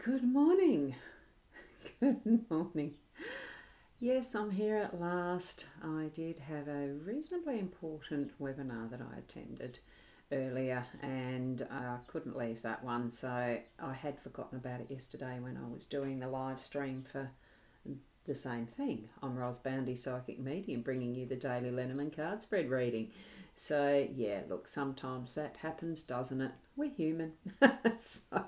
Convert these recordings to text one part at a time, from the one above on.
Good morning. Good morning. Yes, I'm here at last. I did have a reasonably important webinar that I attended earlier and I couldn't leave that one, so I had forgotten about it yesterday when I was doing the live stream for the same thing. I'm Boundy, psychic medium, bringing you the daily Lenormand card spread reading. So yeah, look, sometimes that happens, doesn't it? We're human. So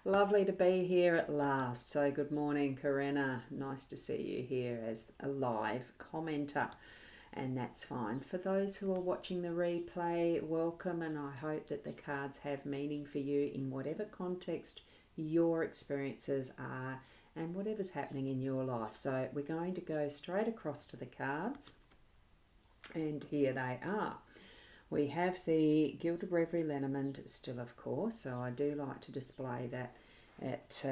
lovely to be here at last. So good morning, Corinna. Nice to see you here as a live commenter. And that's fine. For those who are watching the replay, welcome, and I hope that the cards have meaning for you in whatever context your experiences are and whatever's happening in your life. So we're going to go straight across to the cards, and here they are. We have the Gilded Reverie Lenormand still, of course, so I do like to display that at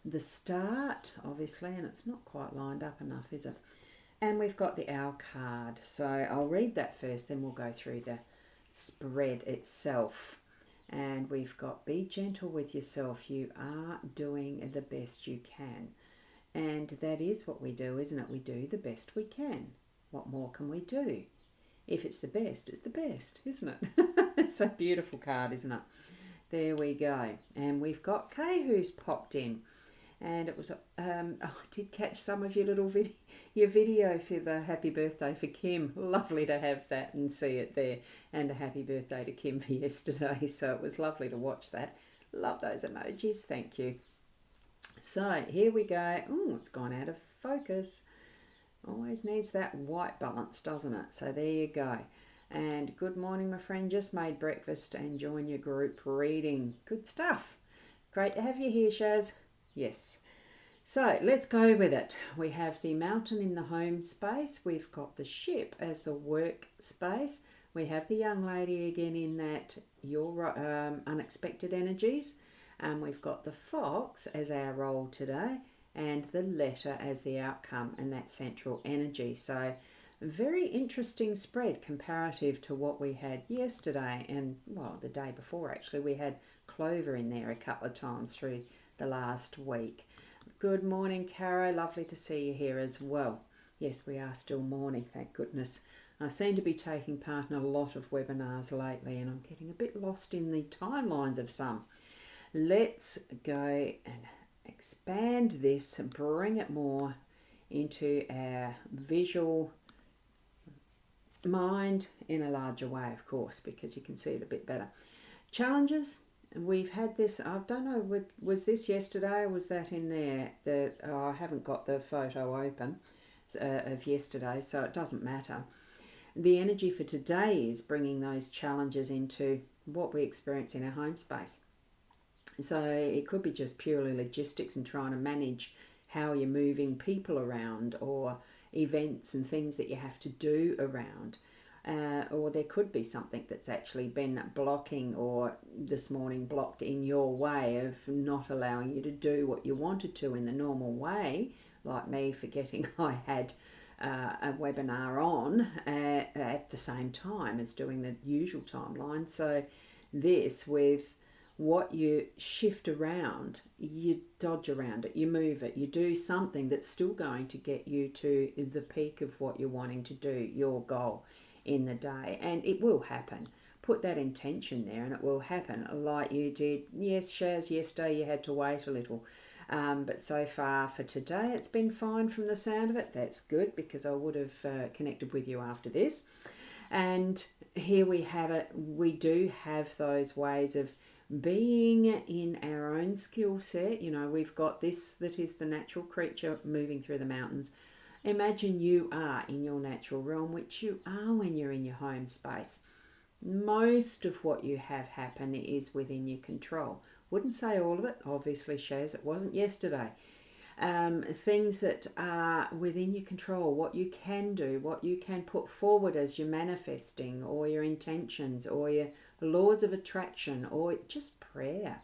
the start, obviously, and it's not quite lined up enough, is it? And we've got the Owl card, so I'll read that first, then we'll go through the spread itself. And we've got, be gentle with yourself, you are doing the best you can. And that is what we do, isn't it? We do the best we can. What more can we do? If it's the best, it's the best, isn't it? It's a beautiful card, isn't it? There we go. And we've got Kay who's popped in. And it was, I did catch some of your little your video for the happy birthday for Kim. Lovely to have that and see it there. And a happy birthday to Kim for yesterday. So it was lovely to watch that. Love those emojis. Thank you. So here we go. Oh, it's gone out of focus. Always needs that white balance, doesn't it? So there you go. And good morning, my friend. Just made breakfast and join your group reading. Good stuff. Great to have you here, Shaz. Yes. So let's go with it. We have the mountain in the home space. We've got the ship as the work space. We have the young lady again in that your unexpected energies. And we've got the fox as our role today, and the letter as the outcome and that central energy. So very interesting spread comparative to what we had yesterday and, well, the day before actually. We had Clover in there a couple of times through the last week. Good morning, Caro. Lovely to see you here as well. Yes, we are still morning, thank goodness. I seem to be taking part in a lot of webinars lately and I'm getting a bit lost in the timelines of some. Let's go and expand this and bring it more into our visual mind in a larger way, of course, because you can see it a bit better. Challenges. We've had this, I don't know, was this yesterday or was that in there? I haven't got the photo open of yesterday, so it doesn't matter. The energy for today is bringing those challenges into what we experience in our home space. So it could be just purely logistics and trying to manage how you're moving people around or events and things that you have to do around. Or there could be something that's actually been blocking or this morning blocked in your way of not allowing you to do what you wanted to in the normal way, like me forgetting I had a webinar on at the same time as doing the usual timeline. So this with what you shift around, you dodge around it, you move it, you do something that's still going to get you to the peak of what you're wanting to do, your goal in the day, and it will happen. Put that intention there and it will happen, like you did. Yes, Shaz, yesterday you had to wait a little, but so far for today it's been fine from the sound of it. That's good, because I would have connected with you after this. And here we have it. We do have those ways of being in our own skill set. You know, we've got this that is the natural creature moving through the mountains. Imagine you are in your natural realm, which you are when you're in your home space. Most of what you have happen is within your control. Wouldn't say all of it, obviously, Shaz, it wasn't yesterday. Things that are within your control, what you can do, what you can put forward as your manifesting or your intentions or your laws of attraction or just prayer.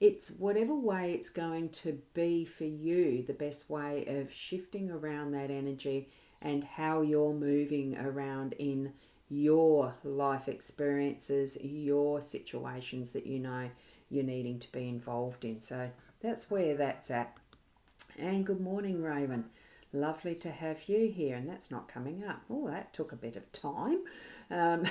It's whatever way it's going to be for you, the best way of shifting around that energy and how you're moving around in your life experiences, your situations that you know you're needing to be involved in. So That's where that's at. And good morning, Raven. Lovely to have you here, and that's not coming up. Oh, that took a bit of time. Um,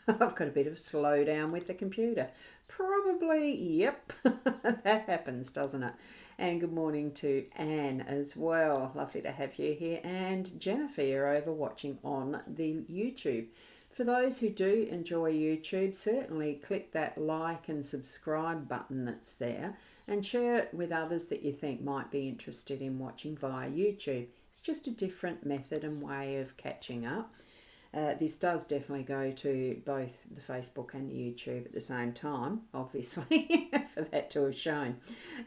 I've got a bit of slowdown with the computer. Probably, yep, that happens, doesn't it? And good morning to Anne as well. Lovely to have you here. And Jennifer, you're over watching on the YouTube. For those who do enjoy YouTube, certainly click that like and subscribe button that's there and share it with others that you think might be interested in watching via YouTube. It's just a different method and way of catching up. This does definitely go to both the Facebook and the YouTube at the same time, obviously, for that to have shown.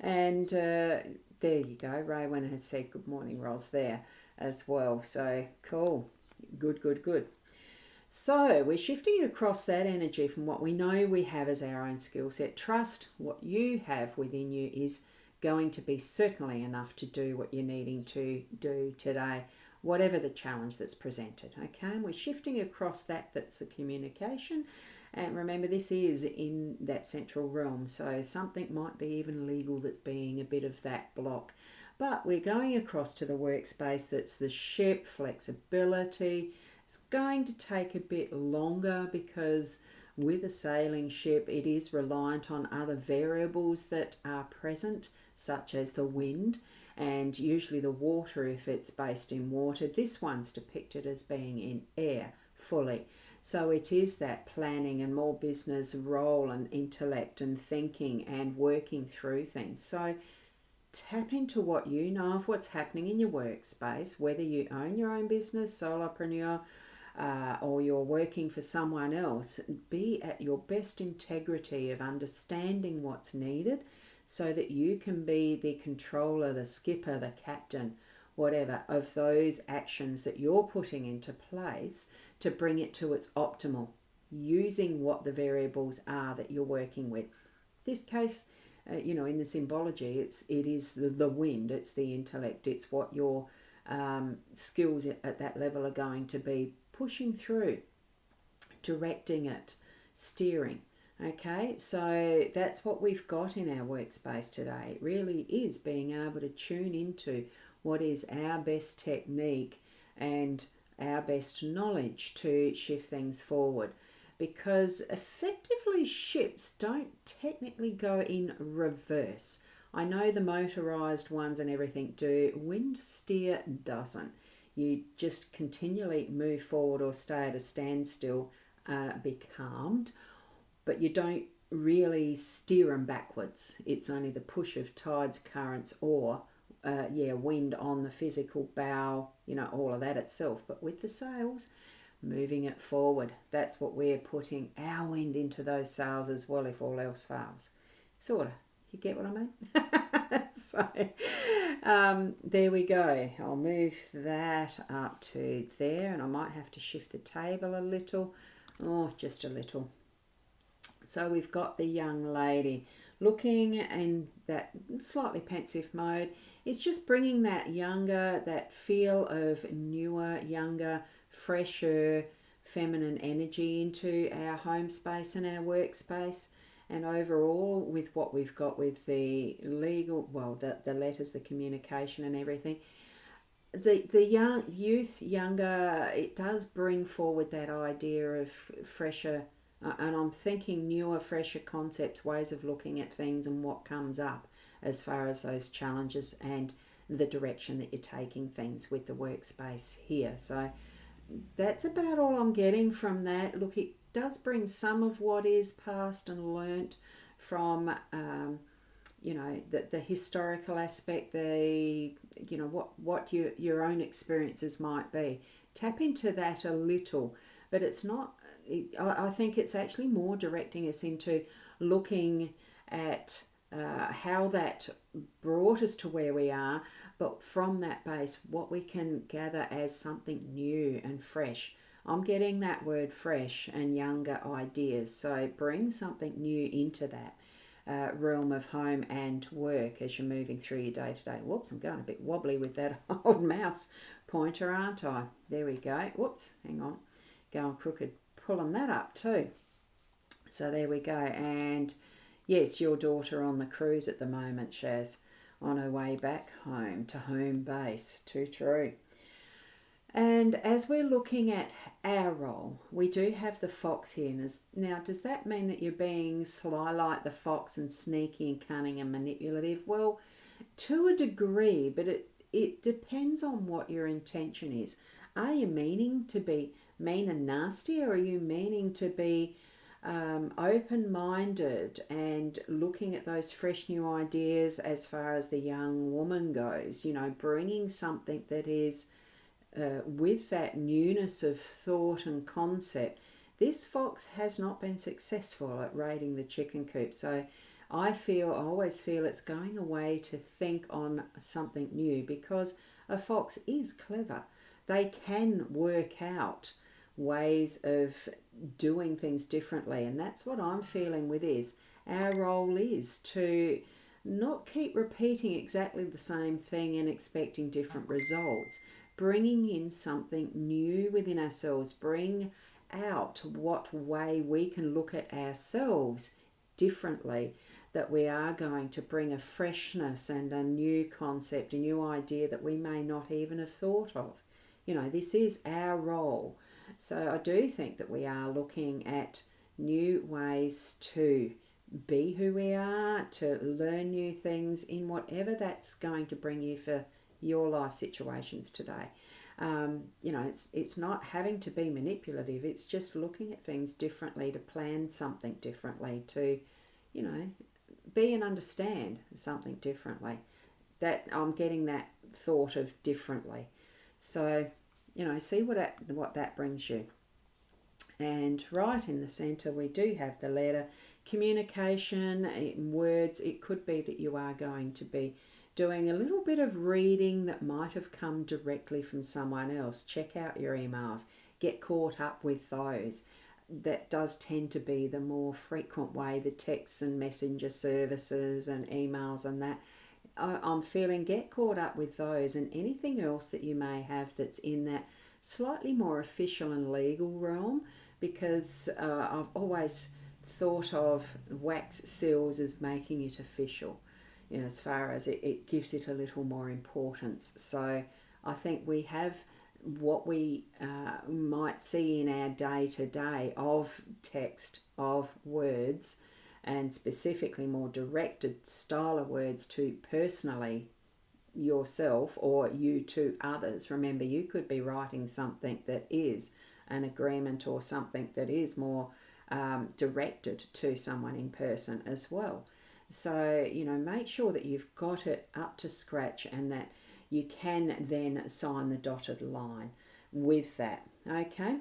And there you go. Raywin has said good morning, Ros, there as well. So cool. Good, good, good. So we're shifting across that energy from what we know we have as our own skill set. Trust what you have within you is going to be certainly enough to do what you're needing to do today, whatever the challenge that's presented. Okay, and we're shifting across that's the communication. And remember, this is in that central realm, so something might be even legal that's being a bit of that block. But we're going across to the workspace that's the ship, flexibility. It's going to take a bit longer because with a sailing ship, it is reliant on other variables that are present, such as the wind and usually the water if it's based in water. This one's depicted as being in air fully. So it is that planning and more business role and intellect and thinking and working through things. So tap into what you know of what's happening in your workspace, whether you own your own business, solopreneur, or you're working for someone else. Be at your best integrity of understanding what's needed so that you can be the controller, the skipper, the captain, whatever, of those actions that you're putting into place to bring it to its optimal, using what the variables are that you're working with. This case, in the symbology, it is the wind, it's the intellect, it's what your skills at that level are going to be pushing through, directing it, steering. Okay, so that's what we've got in our workspace today. It really is being able to tune into what is our best technique and our best knowledge to shift things forward. Because effectively ships don't technically go in reverse. I know the motorized ones and everything do. Wind steer doesn't. You just continually move forward or stay at a standstill, be calmed, but you don't really steer them backwards. It's only the push of tides, currents, or wind on the physical bow, all of that itself. But with the sails, moving it forward. That's what we're putting our wind into those sails as well, if all else fails. Sort of. You get what I mean? So there we go. I'll move that up to there, and I might have to shift the table a little. Oh, just a little. So we've got the young lady looking in that slightly pensive mode. It's just bringing that feel of newer, younger, fresher, feminine energy into our home space and our workspace. And overall, with what we've got with the legal, the letters, the communication and everything, the younger, it does bring forward that idea of fresher, and I'm thinking newer, fresher concepts, ways of looking at things and what comes up as far as those challenges and the direction that you're taking things with the workspace here. So that's about all I'm getting from that. Look, it does bring some of what is past and learnt from, the historical aspect, what your own experiences might be. Tap into that a little, but it's not. I think it's actually more directing us into looking at how that brought us to where we are, but from that base, what we can gather as something new and fresh. I'm getting that word fresh and younger ideas, so bring something new into that realm of home and work as you're moving through your day-to-day. Whoops, I'm going a bit wobbly with that old mouse pointer, aren't I? There we go. Whoops, hang on. Going crooked. Pulling that up too. So there we go. And yes, your daughter on the cruise at the moment, Shaz. on her way back home to home base. Too true. And as we're looking at our role, we do have the fox here. Now, does that mean that you're being sly like the fox and sneaky and cunning and manipulative? Well, to a degree, but it depends on what your intention is. Are you meaning to be mean and nasty, or are you meaning to be open-minded and looking at those fresh new ideas as far as the young woman goes? You know, bringing something that is with that newness of thought and concept. This fox has not been successful at raiding the chicken coop, so I always feel it's going away to think on something new, because a fox is clever. They can work out ways of doing things differently, and that's what I'm feeling with this. Our role is to not keep repeating exactly the same thing and expecting different results. Bringing in something new within ourselves, bring out what way we can look at ourselves differently, that we are going to bring a freshness and a new concept, a new idea that we may not even have thought of. You know, this is our role. So I do think that we are looking at new ways to be who we are, to learn new things in whatever that's going to bring you for your life situations today. You know, it's not having to be manipulative. It's just looking at things differently, to plan something differently, to, you know, be and understand something differently. That I'm getting that thought of differently. So, you know, see what that brings you. And right in the centre, we do have the letter communication in words. It could be that you are going to be doing a little bit of reading that might have come directly from someone else. Check out your emails. Get caught up with those. That does tend to be the more frequent way, the texts and messenger services and emails and that. I'm feeling get caught up with those, and anything else that you may have that's in that slightly more official and legal realm, because I've always thought of wax seals as making it official, you know, as far as it gives it a little more importance. So I think we have what we might see in our day-to-day of text, of words, and specifically more directed style of words to personally yourself or you to others. Remember, you could be writing something that is an agreement or something that is more directed to someone in person as well. So, you know, make sure that you've got it up to scratch and that you can then sign the dotted line with that. Okay,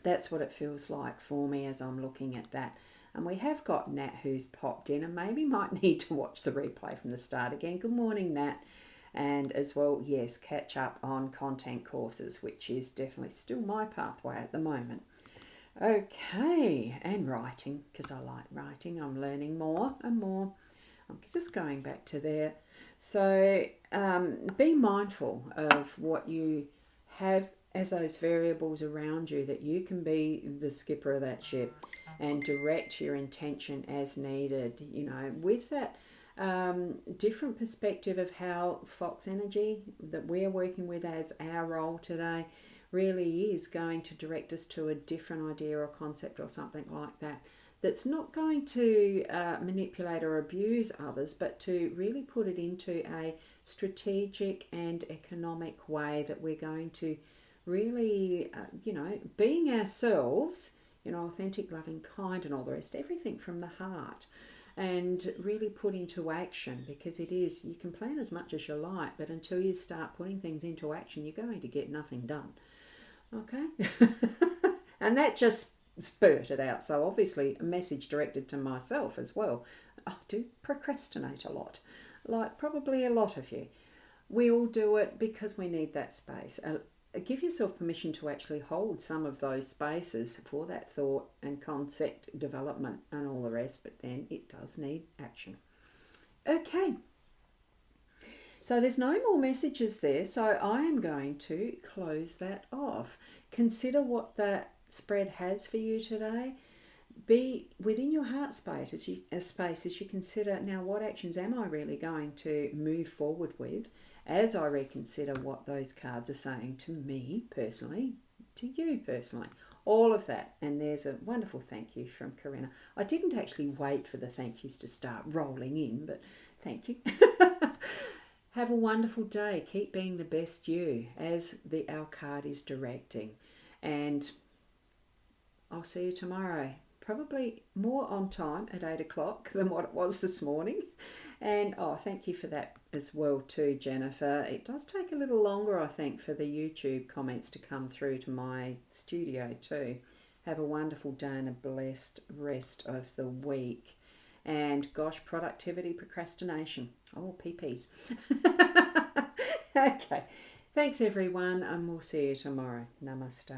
that's what it feels like for me as I'm looking at that. And we have got Nat who's popped in and maybe might need to watch the replay from the start again. Good morning, Nat. And as well, yes, catch up on content courses, which is definitely still my pathway at the moment. Okay, and writing, because I like writing. I'm learning more and more. I'm just going back to there. So be mindful of what you have as those variables around you, that you can be the skipper of that ship and direct your intention as needed, you know, with that different perspective of how Fox energy that we're working with as our role today really is going to direct us to a different idea or concept or something like that, that's not going to manipulate or abuse others, but to really put it into a strategic and economic way that we're going to really, you know, being ourselves, you know, authentic, loving, kind and all the rest, everything from the heart, and really put into action, because it is, you can plan as much as you like, but until you start putting things into action, you're going to get nothing done. Okay? And that just spurted out. So obviously a message directed to myself as well. I do procrastinate a lot, like probably a lot of you. We all do it because we need that space. Give yourself permission to actually hold some of those spaces for that thought and concept development and all the rest, but then it does need action. Okay. So there's no more messages there, so I am going to close that off. Consider what that spread has for you today. be within your heart space as you consider, now what actions am I really going to move forward with as I reconsider what those cards are saying to me personally, to you personally, all of that. And there's a wonderful thank you from Corinna. I didn't actually wait for the thank yous to start rolling in, but thank you. Have a wonderful day. Keep being the best you as our card is directing. And I'll see you tomorrow. Probably more on time at 8 o'clock than what it was this morning. And thank you for that as well too, Jennifer. It does take a little longer, I think, for the YouTube comments to come through to my studio too. Have a wonderful day and a blessed rest of the week. And gosh, productivity, procrastination. Oh, PPs. Okay. Thanks everyone, and we'll see you tomorrow. Namaste.